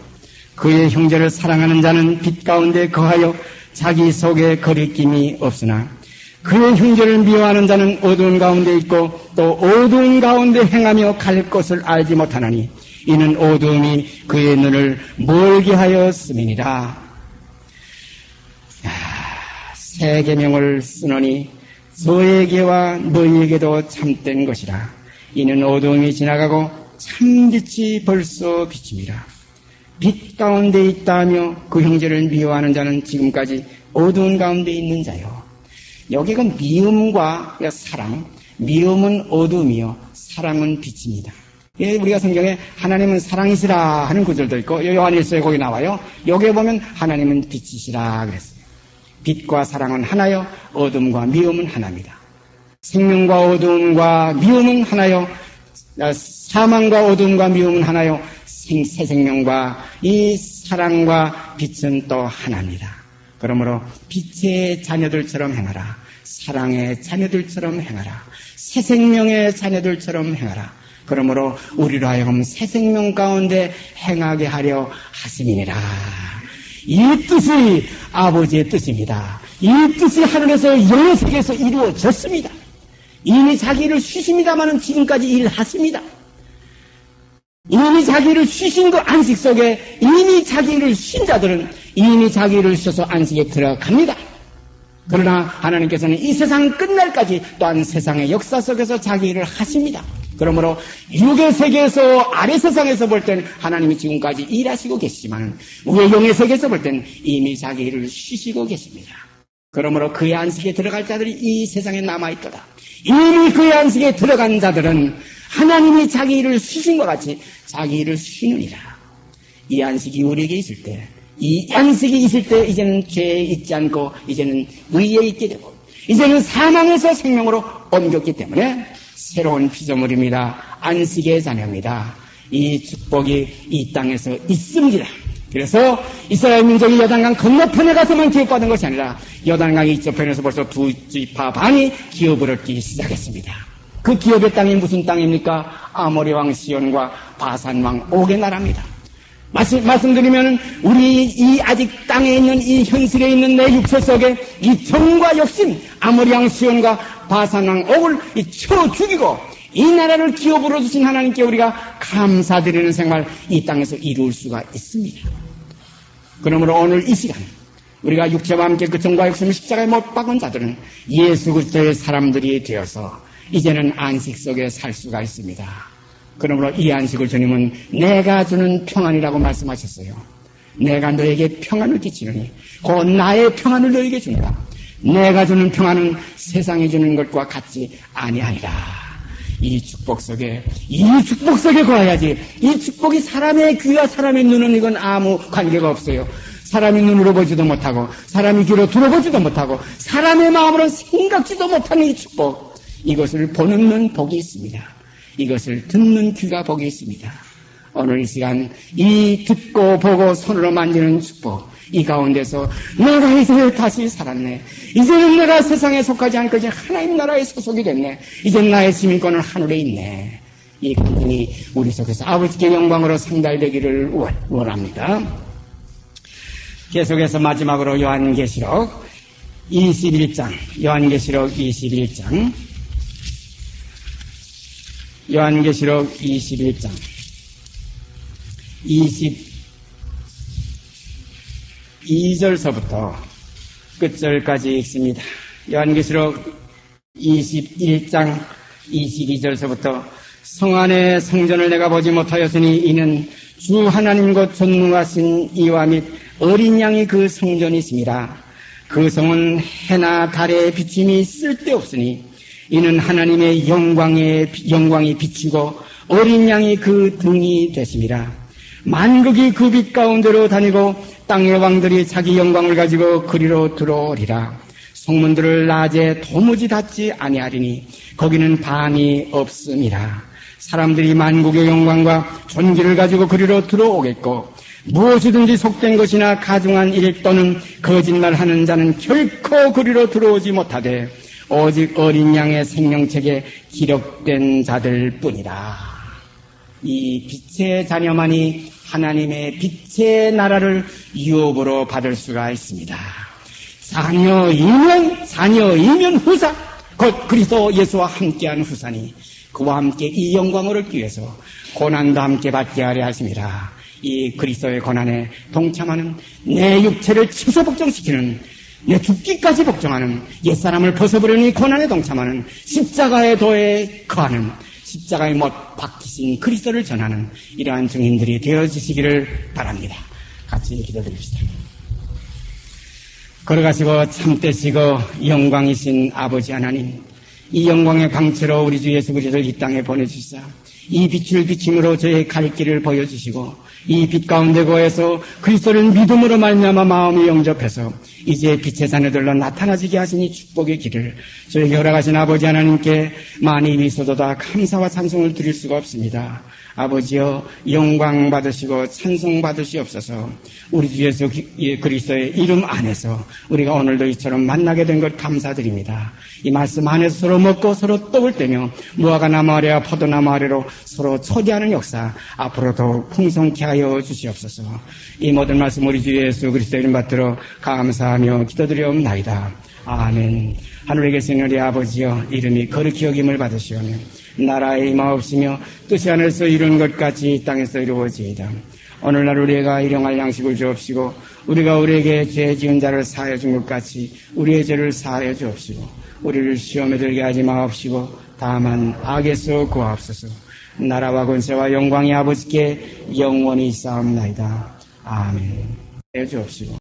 그의 형제를 사랑하는 자는 빛 가운데 거하여 자기 속에 거리낌이 없으나 그의 형제를 미워하는 자는 어두운 가운데 있고 또 어두운 가운데 행하며 갈 것을 알지 못하나니 이는 어두움이 그의 눈을 멀게 하였음이니라. 새 계명을 쓰노니 저에게와 너희에게도 참된 것이라. 이는 어두움이 지나가고 참빛이 벌써 비침이라. 빛 가운데 있다며 그 형제를 미워하는 자는 지금까지 어두운 가운데 있는 자요. 여기가 미움과 사랑, 미움은 어두움이요 사랑은 빛입니다. 우리가 성경에 하나님은 사랑이시라 하는 구절도 있고 요한일서에 거기 나와요. 여기에 보면 하나님은 빛이시라 그랬어요. 빛과 사랑은 하나요. 어둠과 미움은 하나입니다. 생명과 어둠과 미움은 하나요. 사망과 어둠과 미움은 하나요. 새 생명과 이 사랑과 빛은 또 하나입니다. 그러므로 빛의 자녀들처럼 행하라. 사랑의 자녀들처럼 행하라. 새 생명의 자녀들처럼 행하라. 그러므로 우리로 하여금 새 생명 가운데 행하게 하려 하심이니라. 이 뜻이 아버지의 뜻입니다. 이 뜻이 하늘에서 영의 세계에서 이루어졌습니다. 이미 자기를 쉬십니다마는 지금까지 일하십니다. 이미 자기를 쉬신 그 안식 속에 이미 자기를 쉰 자들은 이미 자기를 쉬어서 안식에 들어갑니다. 그러나 하나님께서는 이 세상 끝날까지 또한 세상의 역사 속에서 자기 일을 하십니다. 그러므로 육의 세계에서 아래 세상에서 볼 때는 하나님이 지금까지 일하시고 계시지만 위의 영의 세계에서 볼 때는 이미 자기 일을 쉬시고 계십니다. 그러므로 그의 안식에 들어갈 자들이 이 세상에 남아있도다. 이미 그의 안식에 들어간 자들은 하나님이 자기 일을 쉬신 것 같이 자기 일을 쉬느니라. 이 안식이 우리에게 있을 때, 이 안식이 있을 때 이제는 죄에 있지 않고 이제는 의에 있게 되고 이제는 사망에서 생명으로 옮겼기 때문에 새로운 피조물입니다. 안식의 자녀입니다. 이 축복이 이 땅에서 있습니다. 그래서 이스라엘 민족이 요단강 건너편에 가서만 기업받은 것이 아니라 요단강 이쪽편에서 벌써 2지파 반이 기업을 얻기 시작했습니다. 그 기업의 땅이 무슨 땅입니까? 아모리 왕 시온과 바산 왕 옥의 나라입니다. 말씀드리면 우리 이 아직 땅에 있는 이 현실에 있는 내 육체 속에 이 정과 욕심, 아모리 왕 시온과 바산 왕 옥을 쳐 죽이고 이 나라를 기업으로 주신 하나님께 우리가 감사드리는 생활 이 땅에서 이룰 수가 있습니다. 그러므로 오늘 이 시간 우리가 육체와 함께 그 정과 욕심을 십자가에 못 박은 자들은 예수 그리스도의 사람들이 되어서 이제는 안식 속에 살 수가 있습니다. 그러므로 이 안식을 주님은 내가 주는 평안이라고 말씀하셨어요. 내가 너에게 평안을 끼치느니 곧 나의 평안을 너에게 준다. 내가 주는 평안은 세상에 주는 것과 같지 아니하니라. 이 축복 속에 거해야지. 이 축복이 사람의 귀와 사람의 눈은 이건 아무 관계가 없어요. 사람이 눈으로 보지도 못하고 사람이 귀로 들어보지도 못하고 사람의 마음으로 생각지도 못하는 이 축복, 이것을 보는 눈 복이 있습니다. 이것을 듣는 귀가 복이 있습니다. 오늘 이 시간 이 듣고 보고 손으로 만지는 축복, 이 가운데서 내가 이제 다시 살았네. 이제는 내가 세상에 속하지 않고 이제 하나님 나라에 소속이 됐네. 이제 나의 시민권은 하늘에 있네. 이 감동이 우리 속에서 아버지께 영광으로 상달되기를 원합니다. 계속해서 마지막으로 요한계시록 21장, 요한계시록 21장, 요한계시록 21장 22절서부터 끝절까지 읽습니다. 요한계시록 21장 22절서부터 성 안에 성전을 내가 보지 못하였으니 이는 주 하나님 곧 전능하신 이와 및 어린 양이 그 성전이 있습니다. 그 성은 해나 달의 비침이 쓸데없으니 이는 하나님의 영광이 비치고 어린 양이 그 등이 되심이라. 만국이 그 빛 가운데로 다니고 땅의 왕들이 자기 영광을 가지고 그리로 들어오리라. 성문들을 낮에 도무지 닫지 아니하리니 거기는 밤이 없음이라. 사람들이 만국의 영광과 존귀를 가지고 그리로 들어오겠고 무엇이든지 속된 것이나 가증한 일 또는 거짓말하는 자는 결코 그리로 들어오지 못하되 오직 어린 양의 생명책에 기록된 자들 뿐이라. 이 빛의 자녀만이 하나님의 빛의 나라를 유업으로 받을 수가 있습니다. 자녀이면 후사, 곧 그리스도 예수와 함께한 후사니 그와 함께 이 영광을 얻기 위해서 고난도 함께 받게 하려 하십니다. 이 그리스도의 고난에 동참하는, 내 육체를 치수 복종시키는, 내 죽기까지 복종하는, 옛사람을 벗어버리는 이 고난에 동참하는, 십자가의 도에 거하는, 십자가에 못 박히신 그리스도를 전하는 이러한 증인들이 되어주시기를 바랍니다. 같이 기도드립시다. 걸어가시고 참되시고 영광이신 아버지 하나님, 이 영광의 광채로 우리 주 예수 그리스도를 이 땅에 보내주시사 이 빛을 비침으로 저의 갈 길을 보여주시고 이 빛 가운데 거해서 그리스도를 믿음으로 말미암아 마음이 영접해서 이제 빛의 자녀들로 나타나지게 하신 이 축복의 길을 저에게 허락하신 아버지 하나님께 많이 미소도다 감사와 찬송을 드릴 수가 없습니다. 아버지여, 영광 받으시고 찬송 받으시옵소서. 우리 주 예수 그리스도의 이름 안에서 우리가 오늘도 이처럼 만나게 된 것 감사드립니다. 이 말씀 안에서 서로 먹고 서로 떡을 떼며 무화과 나무 아래와 포도나무 아래로 서로 초대하는 역사 앞으로 더욱 풍성케 하여 주시옵소서. 이 모든 말씀 우리 주 예수 그리스도의 이름 받들어 감사하며 기도드리옵나이다. 아멘. 하늘에 계신 우리 아버지여, 이름이 거룩히 여김을 받으시오며 나라의 임하옵시며 뜻이 하늘에서 이룬 것 같이 이 땅에서 이루어지이다. 오늘날 우리가 일용할 양식을 주옵시고 우리가 우리에게 죄 지은 자를 사하여 준 것 같이 우리의 죄를 사하여 주옵시고 우리를 시험에 들게 하지 마옵시고 다만 악에서 구하옵소서. 나라와 권세와 영광이 아버지께 영원히 있사옵나이다. 아멘. 해 주옵시고